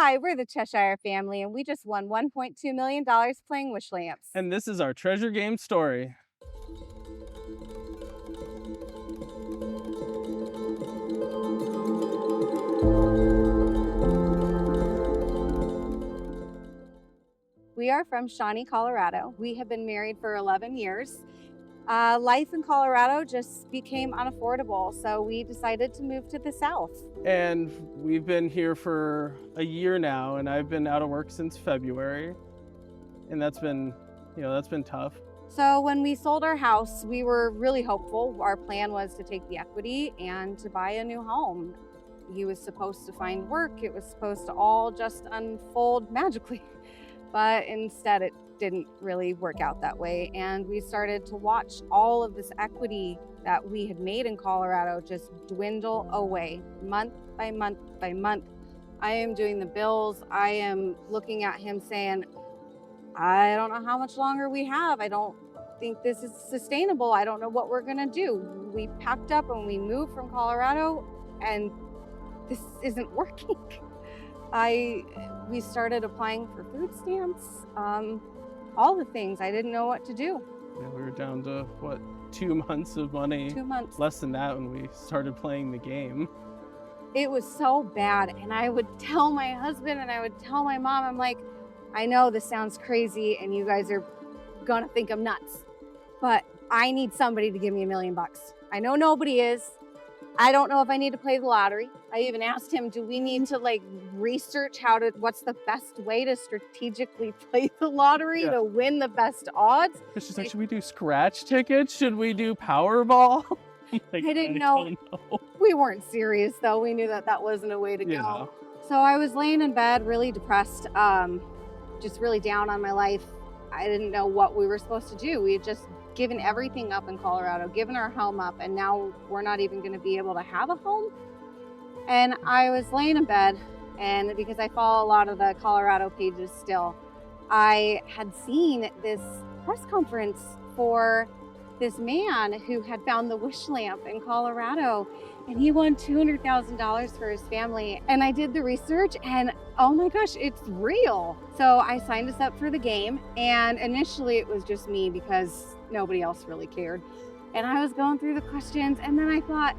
Hi, we're the Cheshire Family, and we just won $1.2 million playing Wish Lamps. And this is our treasure game story. We are from Shawnee, Colorado. We have been married for 11 years. Life in Colorado just became unaffordable, so we decided to move to the South. And we've been here for a year now, and I've been out of work since February. And that's been tough. So when we sold our house, we were really hopeful. Our plan was to take the equity and to buy a new home. He was supposed to find work. It was supposed to all just unfold magically. But instead, it didn't really work out that way. And we started to watch all of this equity that we had made in Colorado just dwindle away month by month by month. I am doing the bills. I am looking at him saying, I don't know how much longer we have. I don't think this is sustainable. I don't know what we're gonna do. We packed up and we moved from Colorado, and this isn't working. We started applying for food stamps, all the things. I didn't know what to do. Yeah, we were down to 2 months of money. 2 months. Less than that when we started playing the game. It was so bad. And I would tell my husband and I would tell my mom, I'm like, I know this sounds crazy and you guys are gonna think I'm nuts, but I need somebody to give me $1 million. I know nobody is. I don't know if I need to play the lottery. I even asked him, do we need to research what's the best way to strategically play the lottery to win the best odds? It's just like, should we do scratch tickets? Should we do Powerball? I didn't know. We weren't serious though. We knew that that wasn't a way to go. So I was laying in bed really depressed, just really down on my life. I didn't know what we were supposed to do. We had just given everything up in Colorado, given our home up, and now we're not even going to be able to have a home. And I was laying in bed, and because I follow a lot of the Colorado pages still, I had seen this press conference for this man who had found the Wish Lamp in Colorado, and he won $200,000 for his family. And I did the research, and oh my gosh, it's real. So I signed us up for the game, and initially it was just me because nobody else really cared. And I was going through the questions, and then I thought,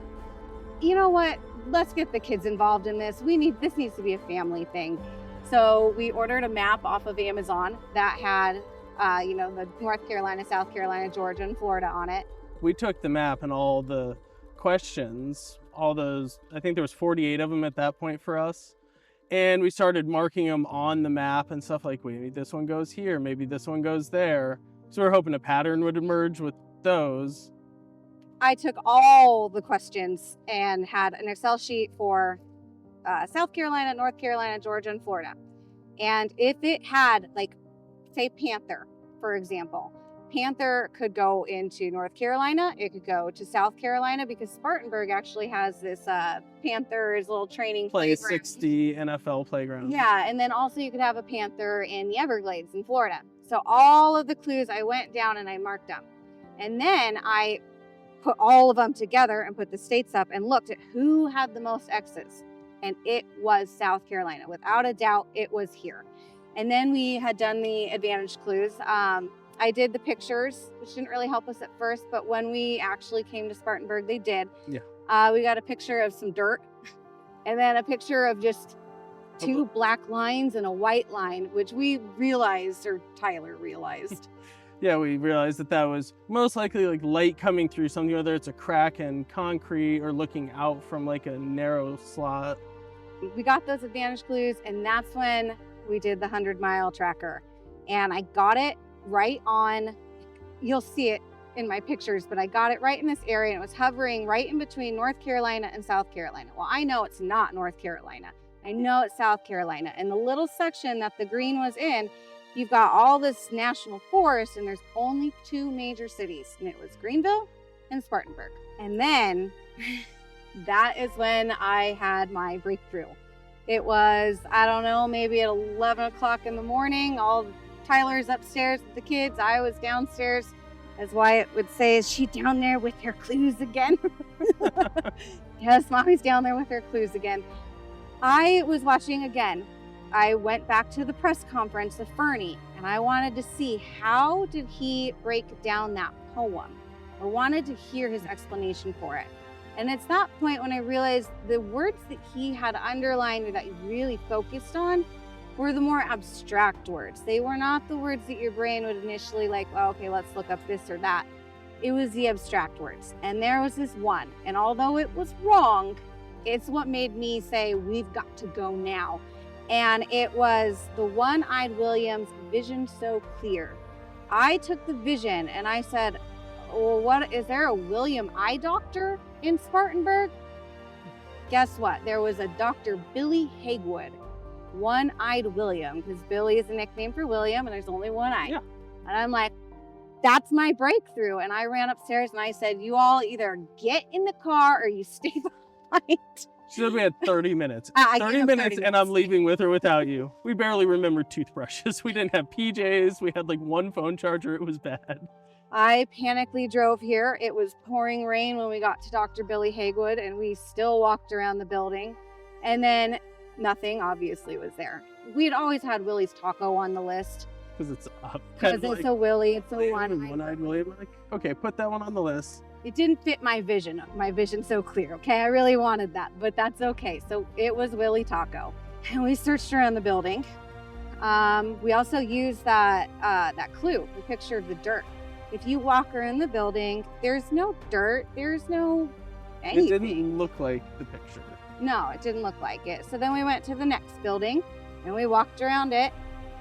you know what? Let's get the kids involved in this. This needs to be a family thing. So we ordered a map off of Amazon that had the North Carolina, South Carolina, Georgia, and Florida on it. We took the map and all the questions, all those, I think there was 48 of them at that point for us. And we started marking them on the map and stuff like, maybe this one goes here, maybe this one goes there. So we're hoping a pattern would emerge with those. I took all the questions and had an Excel sheet for South Carolina, North Carolina, Georgia, and Florida. And if it had, say Panther, for example, Panther could go into North Carolina, it could go to South Carolina, because Spartanburg actually has this Panthers little training Play playground. 60 NFL playground. Yeah, and then also you could have a Panther in the Everglades in Florida. So all of the clues, I went down and I marked them. And then I put all of them together and put the states up and looked at who had the most X's. And it was South Carolina. Without a doubt, it was here. And then we had done the advantage clues. I did the pictures, which didn't really help us at first, but when we actually came to Spartanburg, they did. Yeah. We got a picture of some dirt and then a picture of just 2 black lines and a white line, which we realized, or Tyler realized. Yeah, we realized that was most likely light coming through something, whether it's a crack in concrete or looking out from a narrow slot. We got those advantage clues, and that's when we did the 100-mile tracker. And I got it right on, you'll see it in my pictures, but I got it right in this area, and it was hovering right in between North Carolina and South Carolina. Well, I know it's not North Carolina. I know it's South Carolina. And the little section that the green was in, you've got all this national forest, and there's only 2 major cities, and it was Greenville and Spartanburg. And then that is when I had my breakthrough. It was, I don't know, maybe at 11 o'clock in the morning. Tyler's upstairs with the kids. I was downstairs. As Wyatt would say, is she down there with her clues again? Yes, Mommy's down there with her clues again. I was watching again I went back to the press conference of Fernie, and I wanted to see how did he break down that poem. I wanted to hear his explanation for it. And it's that point when I realized the words that he had underlined or that he really focused on were the more abstract words. They were not the words that your brain would initially like, oh, okay, let's look up this or that. It was the abstract words. And there was this one. And although it was wrong, it's what made me say, we've got to go now. And it was the One-Eyed William's Vision So Clear. I took the vision and I said, well, what is there a William eye doctor in Spartanburg? Guess what? There was a Dr. Billy Hagewood, One-Eyed William, because Billy is a nickname for William and there's only one eye. Yeah. And I'm like, that's my breakthrough. And I ran upstairs and I said, you all either get in the car or you stay behind. She said we had 30 minutes. I 30 minutes and I'm leaving with or without you. We barely remembered toothbrushes. We didn't have PJs. We had like one phone charger. It was bad. I panically drove here. It was pouring rain when we got to Dr. Billy Hagewood, and we still walked around the building. And then nothing obviously was there. We'd always had Willie's Taco on the list. Because it's up. Because it's a Willie, it's a One-Eyed William. Like, okay, put that one on the list. It didn't fit my vision so clear, okay? I really wanted that, but that's okay. So it was Willie Taco. And we searched around the building. We also used that clue, the picture of the dirt. If you walk around the building, there's no dirt, there's no anything. It didn't look like the picture. No, it didn't look like it. So then we went to the next building and we walked around it,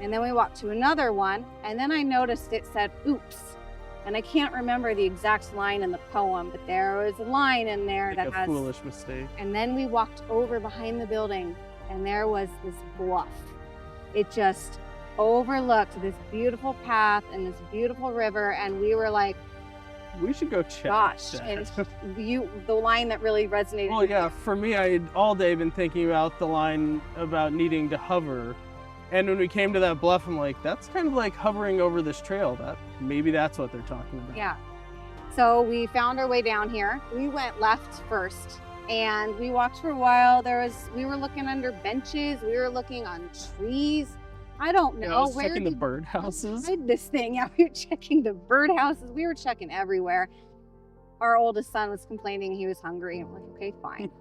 and then we walked to another one, and then I noticed it said, oops. And I can't remember the exact line in the poem, but there was a line in there like that a has foolish mistake. And then we walked over behind the building and there was this bluff. It just overlooked this beautiful path and this beautiful river, and we were like, we should go check. Gosh, that. and the line that really resonated. Well, yeah, for me, I had all day been thinking about the line about needing to hover. And when we came to that bluff, I'm like, that's kind of like hovering over this trail. Maybe that's what they're talking about. Yeah. So we found our way down here. We went left first and we walked for a while. We were looking under benches. We were looking on trees. I don't know. Yeah, I was checking the birdhouses. Hide this thing. Yeah, we were checking the birdhouses. We were checking everywhere. Our oldest son was complaining he was hungry. I'm like, okay, fine.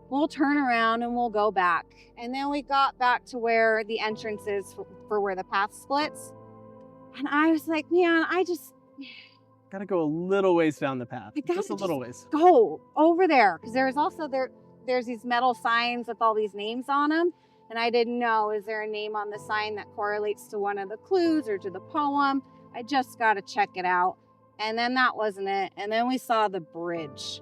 We'll turn around and we'll go back. And then we got back to where the entrance is for where the path splits. And I was like, man, I just gotta go a little ways down the path. Just a little ways. Go over there. Because there's these metal signs with all these names on them. And I didn't know, is there a name on the sign that correlates to one of the clues or to the poem? I just got to check it out. And then that wasn't it. And then we saw the bridge.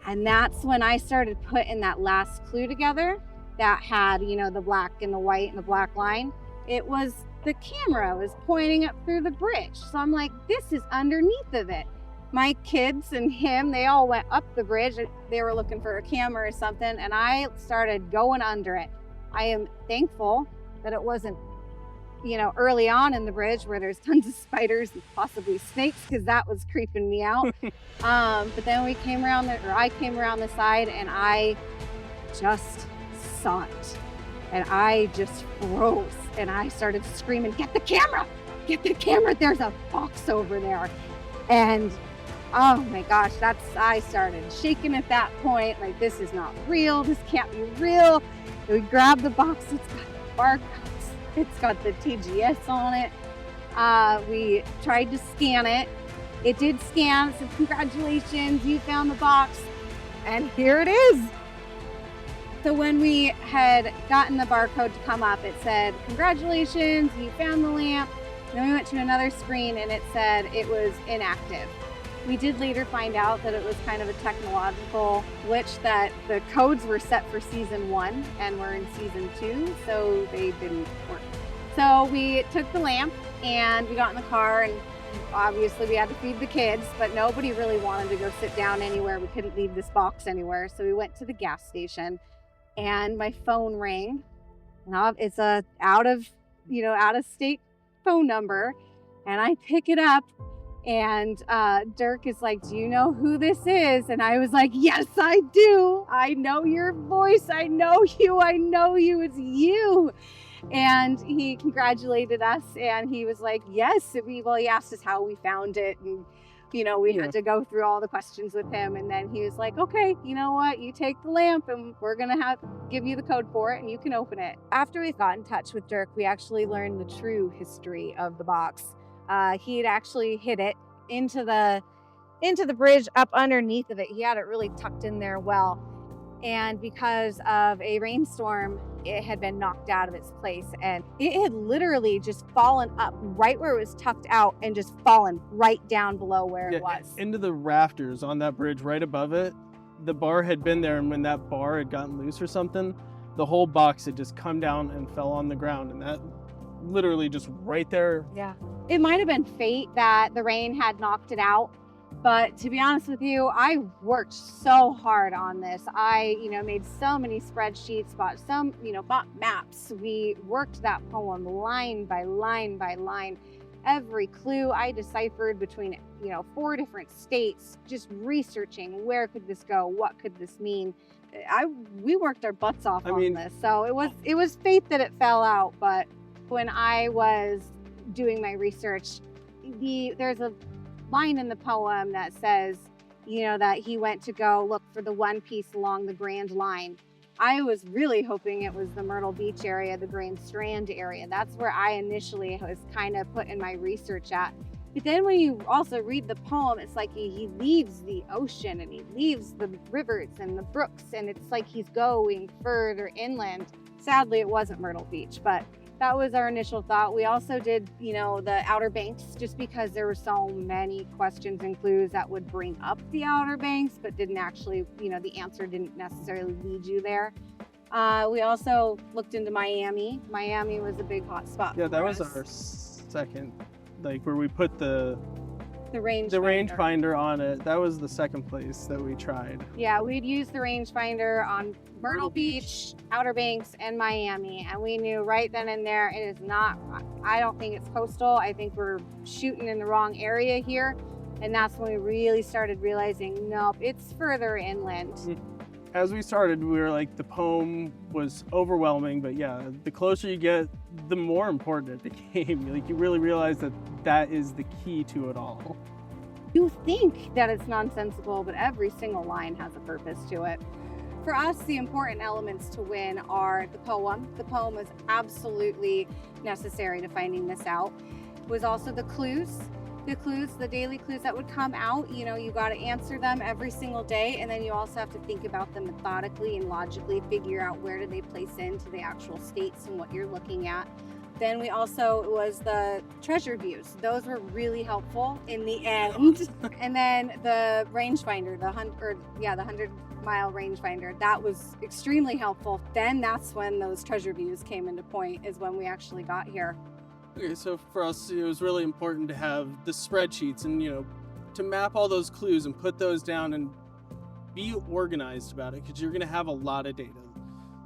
And that's when I started putting that last clue together that had, the black and the white and the black line. It was the camera was pointing up through the bridge. So I'm like, this is underneath of it. My kids and him, they all went up the bridge. They were looking for a camera or something, and I started going under it. I am thankful that it wasn't, early on in the bridge where there's tons of spiders and possibly snakes, because that was creeping me out. But then I came around the side and I just saw it. And I just froze and I started screaming, get the camera, there's a fox over there. And oh my gosh, I started shaking at that point, like, this is not real, this can't be real. And we grabbed the box, it's got the barcodes, it's got the TGS on it. We tried to scan it. It did scan, so congratulations, you found the box. And here it is. So when we had gotten the barcode to come up, it said, congratulations, you found the lamp. Then we went to another screen and it said it was inactive. We did later find out that it was kind of a technological glitch, that the codes were set for season 1 and we're in season 2, so they didn't work. So we took the lamp and we got in the car, and obviously we had to feed the kids, but nobody really wanted to go sit down anywhere. We couldn't leave this box anywhere. So we went to the gas station and my phone rang. Now it's a out of state phone number, and I pick it up. And Dirk is like, do you know who this is? And I was like, yes, I do. I know your voice. I know you. It's you. And he congratulated us, and he was like, yes, he asked us how we found it, and we had to go through all the questions with him, and then he was like, okay, you know what, you take the lamp and we're gonna give you the code for it and you can open it. After we got in touch with Dirk, we actually learned the true history of the box. He had actually hid it into the bridge up underneath of it. He had it really tucked in there well, and because of a rainstorm, it had been knocked out of its place, and it had literally just fallen up right where it was tucked out and just fallen right down below where it was. Into the rafters on that bridge right above it. The bar had been there, and when that bar had gotten loose or something, the whole box had just come down and fell on the ground, and that literally just right there. Yeah. It might have been fate that the rain had knocked it out. But to be honest with you, I worked so hard on this. I, made so many spreadsheets, bought maps. We worked that poem line by line by line. Every clue I deciphered between, 4 different states, just researching where could this go, what could this mean. We worked our butts off on this. So it was fate that it fell out. But when I was doing my research, there's a line in the poem that says, that he went to go look for the one piece along the Grand Line. I was really hoping it was the Myrtle Beach area, the Grand Strand area. That's where I initially was kind of putting my research at. But then when you also read the poem, it's like he leaves the ocean and he leaves the rivers and the brooks, and it's like he's going further inland. Sadly, it wasn't Myrtle Beach, but that was our initial thought. We also did, the Outer Banks, just because there were so many questions and clues that would bring up the Outer Banks, but didn't actually, the answer didn't necessarily lead you there. We also looked into Miami. Miami was a big hot spot. Yeah, that was our second, where we put the rangefinder on it. That was the second place that we tried. Yeah, we'd use the rangefinder on Myrtle Beach, Outer Banks, and Miami, and we knew right then and there it is not. I don't think it's coastal. I think we're shooting in the wrong area here, and that's when we really started realizing, nope, it's further inland. As we started, we were like, the poem was overwhelming, but yeah, the closer you get, the more important it became. You really realize that is the key to it all. You think that it's nonsensical, but every single line has a purpose to it. For us, the important elements to win are the poem. The poem was absolutely necessary to finding this out. It was also the clues. The daily clues that would come out, you got to answer them every single day, and then you also have to think about them methodically and logically, figure out where do they place into the actual states and what you're looking at. Then it was the treasure views. Those were really helpful in the end. And then the rangefinder, the 100-mile rangefinder, that was extremely helpful. Then that's when those treasure views came into point, is when we actually got here. Okay, so for us, it was really important to have the spreadsheets and, to map all those clues and put those down and be organized about it, because you're going to have a lot of data.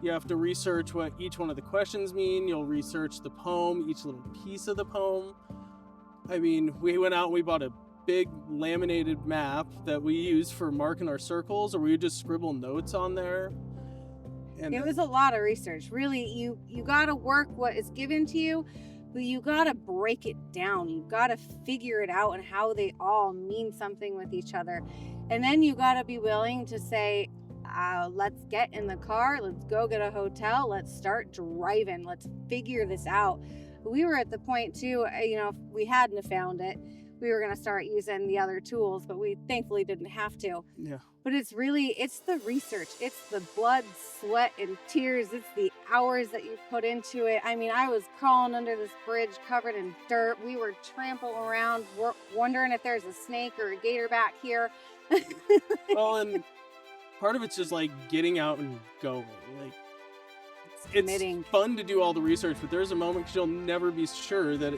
You have to research what each one of the questions mean. You'll research the poem, each little piece of the poem. We went out and we bought a big laminated map that we use for marking our circles, or we would just scribble notes on there. And it was a lot of research. Really, you got to work what is given to you, but you got to break it down. You got to figure it out and how they all mean something with each other. And then you got to be willing to say, let's get in the car, let's go get a hotel, let's start driving, let's figure this out. We were at the point too, if we hadn't have found it, we were going to start using the other tools, but we thankfully didn't have to. Yeah. But it's the research, it's the blood, sweat, and tears, it's the hours that you put into it. I was crawling under this bridge covered in dirt. We were trampling around, wondering if there's a snake or a gator back here. Well, and part of it's just getting out and going. It's fun to do all the research, but there's a moment because you'll never be sure that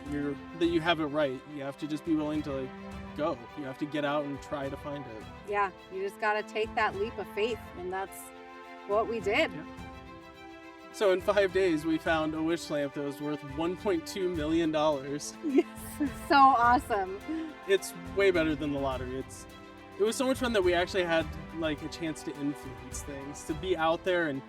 you have it right. You have to just be willing to go. You have to get out and try to find it. Yeah, you just got to take that leap of faith, and that's what we did. Yeah. So in 5 days, we found a wish lamp that was worth $1.2 million. Yes, so awesome. It's way better than the lottery. It was so much fun that we actually had a chance to influence things, to be out there and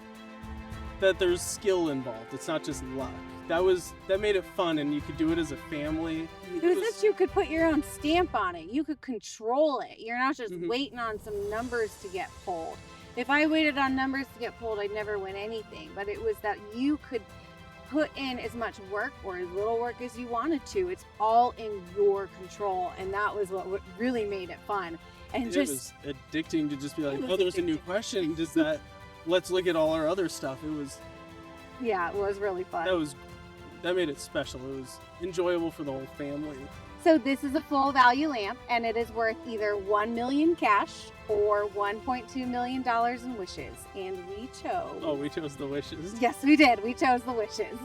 that there's skill involved. It's not just luck. That made it fun, and you could do it as a family. It was that you could put your own stamp on it. You could control it. You're not just waiting on some numbers to get pulled. If I waited on numbers to get pulled, I'd never win anything. But it was that you could put in as much work or as little work as you wanted to. It's all in your control, and that was what really made it fun. And it was addicting to just be like, oh, there's a new question. Just that, let's look at all our other stuff. It was really fun. That made it special. It was enjoyable for the whole family. So this is a full value lamp, and it is worth either $1 million cash or $1.2 million in wishes. And we chose. Oh, we chose the wishes. Yes, we did. We chose the wishes.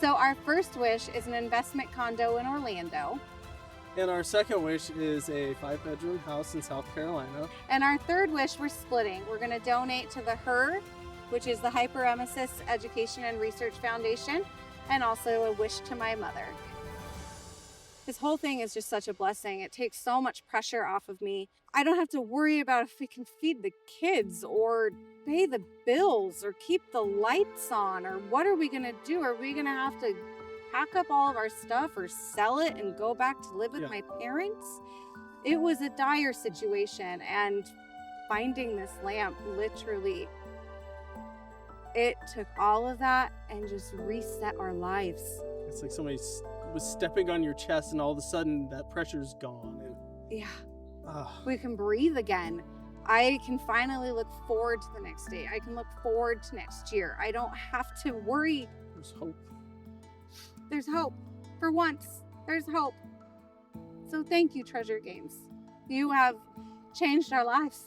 So our first wish is an investment condo in Orlando. And our second wish is a 5-bedroom house in South Carolina. And our third wish, we're splitting. We're going to donate to the HER, which is the Hyperemesis Education and Research Foundation, and also a wish to my mother. This whole thing is just such a blessing. It takes so much pressure off of me. I don't have to worry about if we can feed the kids or pay the bills or keep the lights on, or what are we going to do? Are we going to have to pack up all of our stuff or sell it and go back to live with my parents? It was a dire situation, and finding this lamp, literally, it took all of that and just reset our lives. It's like somebody was stepping on your chest, and all of a sudden that pressure's gone. We can breathe again. I can finally look forward to the next day. I can look forward to next year. I don't have to worry. There's hope. There's hope. For once, there's hope. So thank you, Treasure Games. You have changed our lives.